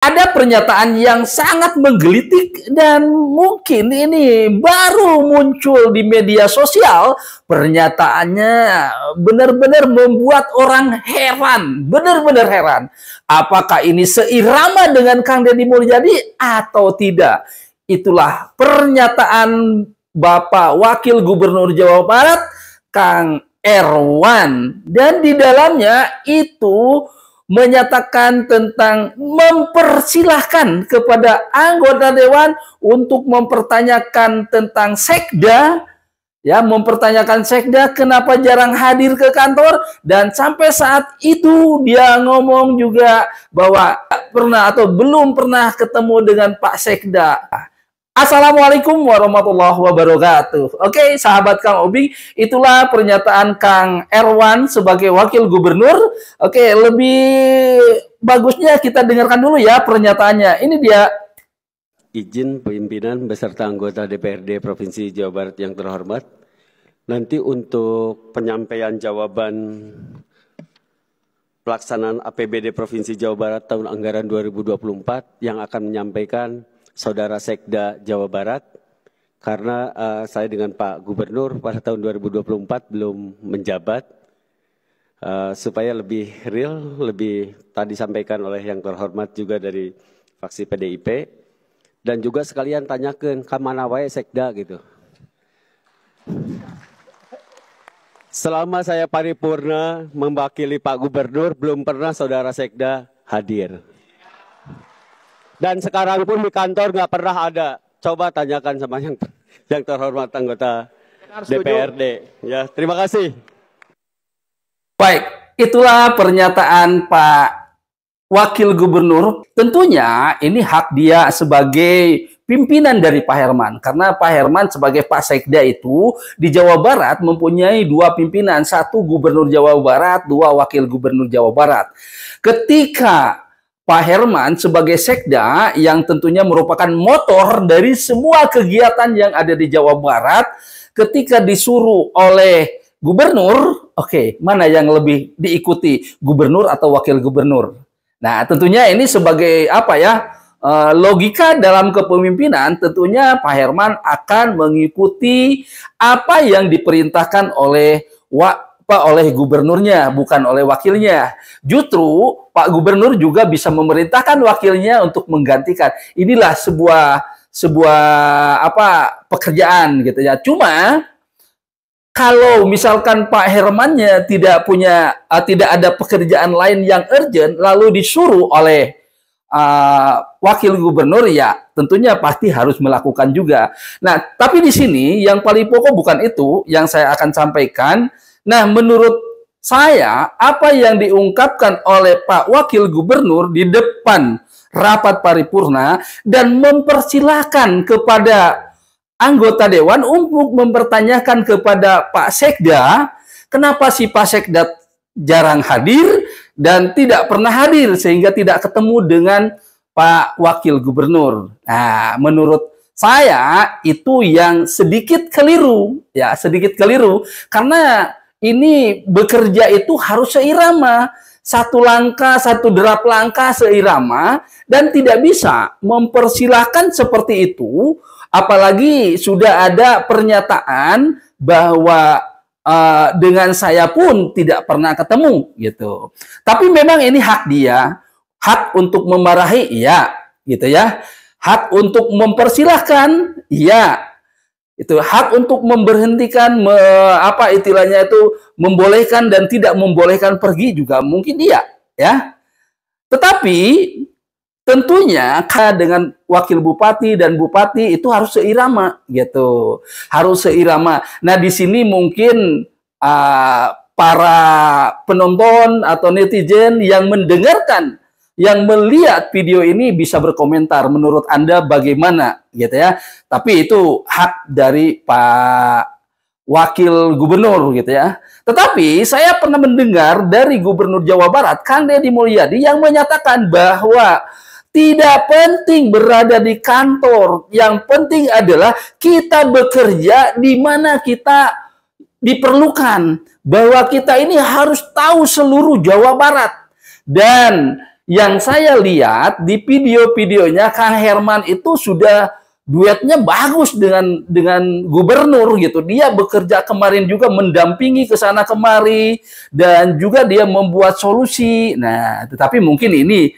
Ada pernyataan yang sangat menggelitik dan mungkin ini baru muncul di media sosial. Pernyataannya benar-benar membuat orang heran, benar-benar heran. Apakah ini seirama dengan Kang Deddy Mulyadi atau tidak? Itulah pernyataan Bapak Wakil Gubernur Jawa Barat, Kang Erwan. Dan di dalamnya itu menyatakan tentang mempersilahkan kepada anggota dewan untuk mempertanyakan tentang sekda, ya, mempertanyakan sekda kenapa jarang hadir ke kantor, dan sampai saat itu dia ngomong juga bahwa pernah atau belum pernah ketemu dengan Pak Sekda. Assalamualaikum warahmatullahi wabarakatuh. Oke, sahabat Kang Obi, itulah pernyataan Kang Erwan sebagai Wakil Gubernur. Oke, lebih bagusnya kita dengarkan dulu ya pernyataannya. Ini dia. Izin pimpinan beserta anggota DPRD Provinsi Jawa Barat yang terhormat. Nanti untuk penyampaian jawaban pelaksanaan APBD Provinsi Jawa Barat tahun anggaran 2024 yang akan menyampaikan Saudara Sekda Jawa Barat, karena saya dengan Pak Gubernur pada tahun 2024 belum menjabat, supaya lebih real, lebih tadi sampaikan oleh yang terhormat juga dari fraksi PDIP, dan juga sekalian tanyakan kemana wae Sekda gitu. Selama saya paripurna mewakili Pak Gubernur, belum pernah Saudara Sekda hadir. Dan sekarang pun di kantor nggak pernah ada. Coba tanyakan sama yang terhormat anggota DPRD. Ya, terima kasih. Baik, itulah pernyataan Pak Wakil Gubernur. Tentunya ini hak dia sebagai pimpinan dari Pak Herman. Karena Pak Herman sebagai Pak Sekda itu di Jawa Barat mempunyai dua pimpinan. Satu Gubernur Jawa Barat, dua Wakil Gubernur Jawa Barat. Ketika Pak Herman sebagai Sekda yang tentunya merupakan motor dari semua kegiatan yang ada di Jawa Barat, ketika disuruh oleh gubernur, oke, mana yang lebih diikuti, gubernur atau wakil gubernur? Nah, tentunya ini sebagai apa ya, logika dalam kepemimpinan, tentunya Pak Herman akan mengikuti apa yang diperintahkan oleh oleh gubernurnya, bukan oleh wakilnya. Justru Pak Gubernur juga bisa memerintahkan wakilnya untuk menggantikan. Inilah sebuah pekerjaan gitu ya. Cuma kalau misalkan Pak Hermannya tidak ada pekerjaan lain yang urgent, lalu disuruh oleh wakil gubernur, ya tentunya pasti harus melakukan juga. Nah, tapi di sini yang paling pokok bukan itu yang saya akan sampaikan. Nah, menurut saya, apa yang diungkapkan oleh Pak Wakil Gubernur di depan rapat paripurna dan mempersilahkan kepada anggota dewan untuk mempertanyakan kepada Pak Sekda, kenapa si Pak Sekda jarang hadir dan tidak pernah hadir sehingga tidak ketemu dengan Pak Wakil Gubernur. Nah, menurut saya itu yang sedikit keliru, ya, sedikit keliru, karena ini bekerja itu harus seirama, satu langkah, satu derap langkah seirama, dan tidak bisa mempersilahkan seperti itu, apalagi sudah ada pernyataan bahwa dengan saya pun tidak pernah ketemu gitu. Tapi memang ini hak dia, hak untuk memarahi, iya, gitu ya, hak untuk mempersilahkan, iya. Itu hak untuk memberhentikan, istilahnya itu membolehkan dan tidak membolehkan pergi juga mungkin dia, ya. Tetapi tentunya dengan wakil bupati dan bupati itu harus seirama gitu, harus seirama. Nah, di sini mungkin para penonton atau netizen yang mendengarkan, yang melihat video ini bisa berkomentar menurut Anda bagaimana gitu ya. Tapi itu hak dari Pak Wakil Gubernur gitu ya. Tetapi saya pernah mendengar dari Gubernur Jawa Barat, Kang Deddy Mulyadi, yang menyatakan bahwa tidak penting berada di kantor. Yang penting adalah kita bekerja di mana kita diperlukan. Bahwa kita ini harus tahu seluruh Jawa Barat. Dan yang saya lihat di video-videonya Kang Herman itu sudah duetnya bagus dengan gubernur gitu. Dia bekerja kemarin juga mendampingi ke sana kemari dan juga dia membuat solusi. Nah, tetapi mungkin ini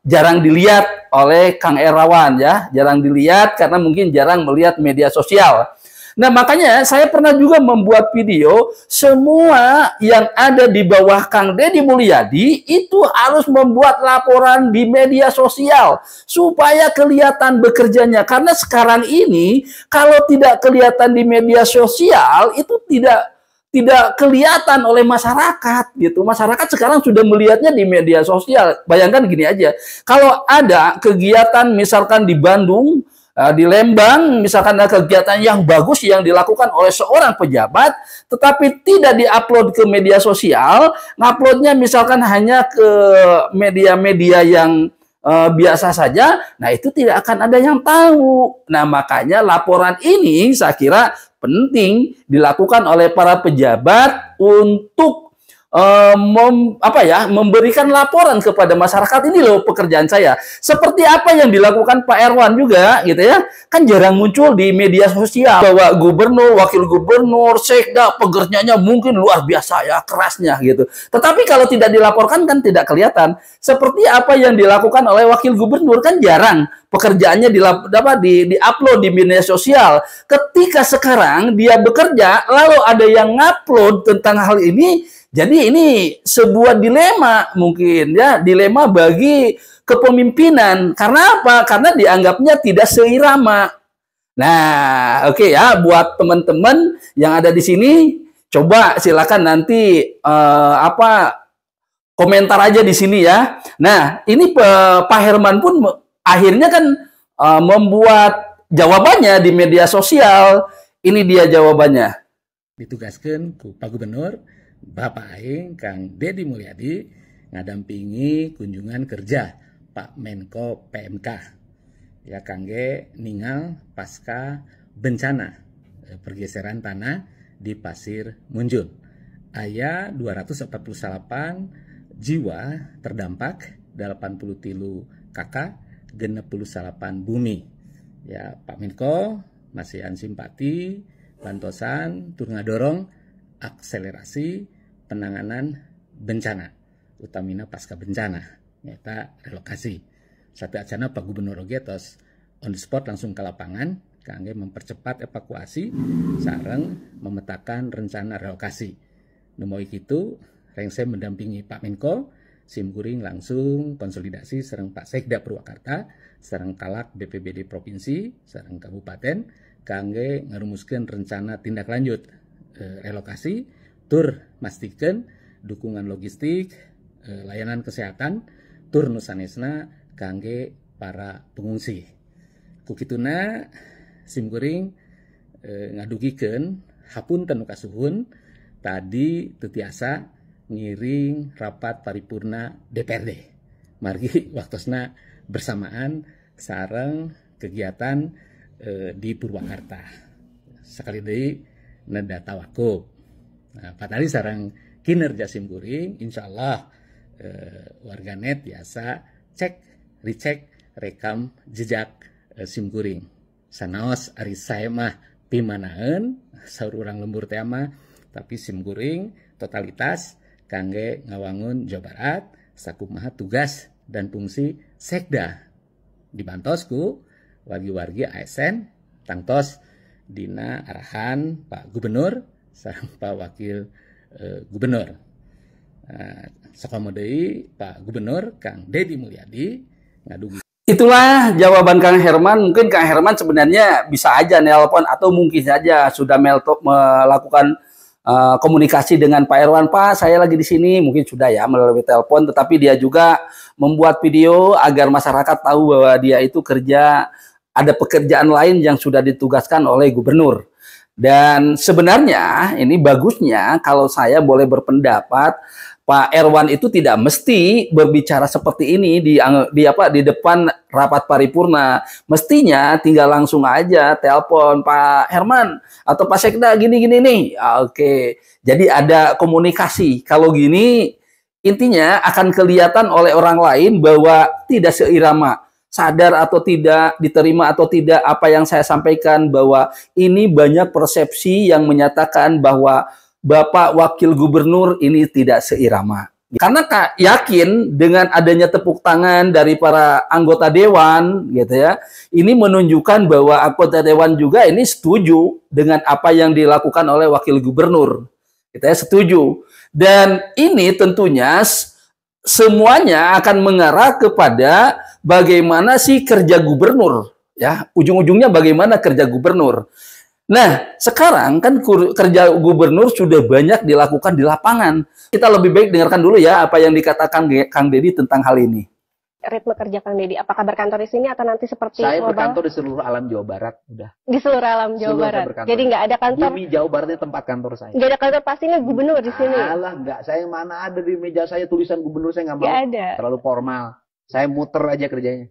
jarang dilihat oleh Kang Erawan ya, jarang dilihat karena mungkin jarang melihat media sosial. Nah, makanya saya pernah juga membuat video, semua yang ada di bawah Kang Deddy Mulyadi itu harus membuat laporan di media sosial supaya kelihatan bekerjanya. Karena sekarang ini kalau tidak kelihatan di media sosial itu tidak kelihatan oleh masyarakat gitu. Masyarakat sekarang sudah melihatnya di media sosial. Bayangkan gini aja, kalau ada kegiatan misalkan di Bandung, di Lembang, misalkan ada kegiatan yang bagus yang dilakukan oleh seorang pejabat, tetapi tidak diupload ke media sosial, nguploadnya misalkan hanya ke media-media yang biasa saja, nah itu tidak akan ada yang tahu. Nah, makanya laporan ini saya kira penting dilakukan oleh para pejabat untuk memberikan laporan kepada masyarakat. Ini loh pekerjaan saya. Seperti apa yang dilakukan Pak Erwan juga gitu ya. Kan jarang muncul di media sosial bahwa gubernur, wakil gubernur, sekda pekerjaannya mungkin luar biasa ya, kerasnya gitu. Tetapi kalau tidak dilaporkan kan tidak kelihatan. Seperti apa yang dilakukan oleh wakil gubernur kan jarang pekerjaannya di-upload di media sosial. Ketika sekarang dia bekerja lalu ada yang ngupload tentang hal ini, jadi ini sebuah dilema mungkin ya, dilema bagi kepemimpinan. Karena apa? Karena dianggapnya tidak seirama. Nah, oke ya, buat teman-teman yang ada di sini, coba silakan nanti komentar aja di sini ya. Nah, ini Pak Herman pun akhirnya kan membuat jawabannya di media sosial. Ini dia jawabannya. Ditugaskan ku Pak Gubernur Bapak Aing Kang Deddy Mulyadi ngadampingi kunjungan kerja Pak Menko PMK ya kangge ningal pasca bencana pergeseran tanah di Pasir Munjul. Aya 248 jiwa terdampak, 83 kakak, 68 bumi. Ya Pak Menko masih simpati bantosan tur ngadorong akselerasi penanganan bencana utamina pasca bencana nyata relokasi. Satu acana Pak Gubernur oge tos on the spot langsung ke lapangan kangge mempercepat evakuasi sareng memetakan rencana relokasi. Nemoik itu rengse mendampingi Pak Menko simkuring langsung konsolidasi sareng Pak Sekda Purwakarta sareng kalak BPBD provinsi sareng kabupaten kangge ngarumuskeun rencana tindak lanjut relokasi tur mastikeun dukungan logistik, layanan kesehatan tur nu sanesna kangge para pengungsi. Kukituna simkuring ngadugikeun hapunten nu kasuhun tadi teu tiasa ngiring rapat paripurna DPRD. Margi waktosna bersamaan sareng kegiatan di Purwakarta. Sekali deui neda tawakub. Nah, patali sareng kinerja simkuring insyaallah warganet biasa recheck rekam jejak simkuring. Sanaos ari sae mah pimanaeun saur urang lembur teh mah tapi simkuring totalitas kangge ngawangun Jawa Barat sakumaha tugas dan fungsi sekda dibantosku wargi-wargi ASN tangtos dina arahan Pak Gubernur sareng Pak Wakil Gubernur. Sakomo deui Pak Gubernur Kang Deddy Mulyadi ngadugi. Itulah jawaban Kang Herman. Mungkin Kang Herman sebenarnya bisa aja nelpon atau mungkin saja sudah melakukan komunikasi dengan Pak Erwan. Pak, saya lagi di sini. Mungkin sudah ya melalui telepon, tetapi dia juga membuat video agar masyarakat tahu bahwa dia itu kerja, ada pekerjaan lain yang sudah ditugaskan oleh gubernur. Dan sebenarnya ini bagusnya kalau saya boleh berpendapat, Pak Erwan itu tidak mesti berbicara seperti ini di depan rapat paripurna. Mestinya tinggal langsung aja telepon Pak Herman atau Pak Sekda gini-gini nih. Oke. Jadi ada komunikasi. Kalau gini Intinya akan kelihatan oleh orang lain bahwa tidak seirama, sadar atau tidak, diterima atau tidak apa yang saya sampaikan, bahwa ini banyak persepsi yang menyatakan bahwa Bapak Wakil Gubernur ini tidak seirama. Karena yakin dengan adanya tepuk tangan dari para anggota dewan, gitu ya, ini menunjukkan bahwa anggota dewan juga ini setuju dengan apa yang dilakukan oleh Wakil Gubernur. Kita setuju. Dan ini tentunya semuanya akan mengarah kepada bagaimana sih kerja gubernur, ya, ujung-ujungnya bagaimana kerja gubernur. Nah, sekarang kan kerja gubernur sudah banyak dilakukan di lapangan. Kita lebih baik dengarkan dulu ya apa yang dikatakan Kang Deddy tentang hal ini. Ritme kerja Kang Deddy, apakah berkantor di sini atau nanti seperti saya berkantor di seluruh alam Jawa Barat, udah. Di seluruh alam Jawa Barat. Jadi nggak ada kantor. Bumi Jawa Barat itu tempat kantor saya. Nggak ada kantor pastinya gubernur di sini. Alah, nggak. Saya mana ada di meja saya tulisan gubernur, saya nggak mau. Nggak ada. Terlalu formal. Saya muter aja kerjanya.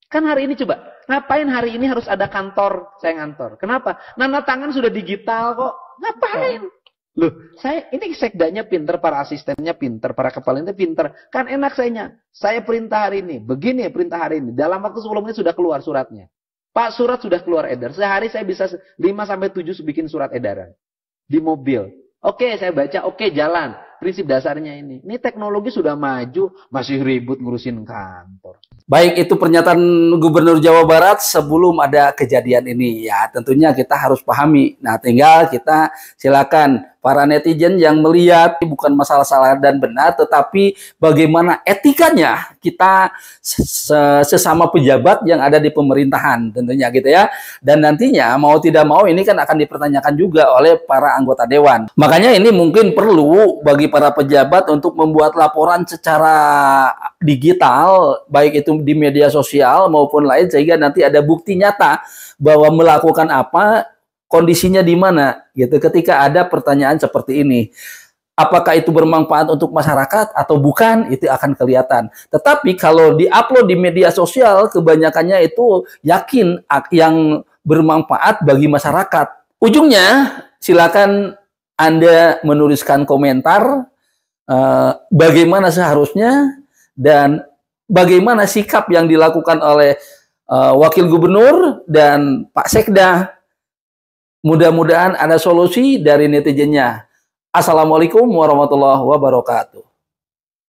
Kan hari ini coba, ngapain hari ini harus ada kantor, saya ngantor. Kenapa? Nana tangan sudah digital kok. Ngapain? Loh, saya ini sekdanya pinter, para asistennya pinter, para kepala itu pinter. Kan enak saya perintah hari ini, begini perintah hari ini. Dalam waktu 10 menit sudah keluar suratnya. Pak, surat sudah keluar edar. Sehari saya bisa 5-7 bikin surat edaran. Di mobil. Oke, saya baca, oke, jalan. Prinsip dasarnya ini. Ini teknologi sudah maju, masih ribut ngurusin kantor. Baik, itu pernyataan Gubernur Jawa Barat sebelum ada kejadian ini. Ya, tentunya kita harus pahami. Nah, tinggal kita silakan para netizen yang melihat bukan masalah salah dan benar, tetapi bagaimana etikanya kita sesama pejabat yang ada di pemerintahan, tentunya gitu ya. Dan nantinya mau tidak mau ini kan akan dipertanyakan juga oleh para anggota dewan. Makanya ini mungkin perlu bagi para pejabat untuk membuat laporan secara digital, baik itu di media sosial maupun lain, sehingga nanti ada bukti nyata bahwa melakukan apa, kondisinya di mana, gitu. Ketika ada pertanyaan seperti ini, apakah itu bermanfaat untuk masyarakat atau bukan, itu akan kelihatan. Tetapi kalau diupload di media sosial, kebanyakannya itu yakin yang bermanfaat bagi masyarakat. Ujungnya, silakan Anda menuliskan komentar bagaimana seharusnya dan bagaimana sikap yang dilakukan oleh Wakil Gubernur dan Pak Sekda. Mudah-mudahan ada solusi dari netizennya. Assalamualaikum warahmatullahi wabarakatuh.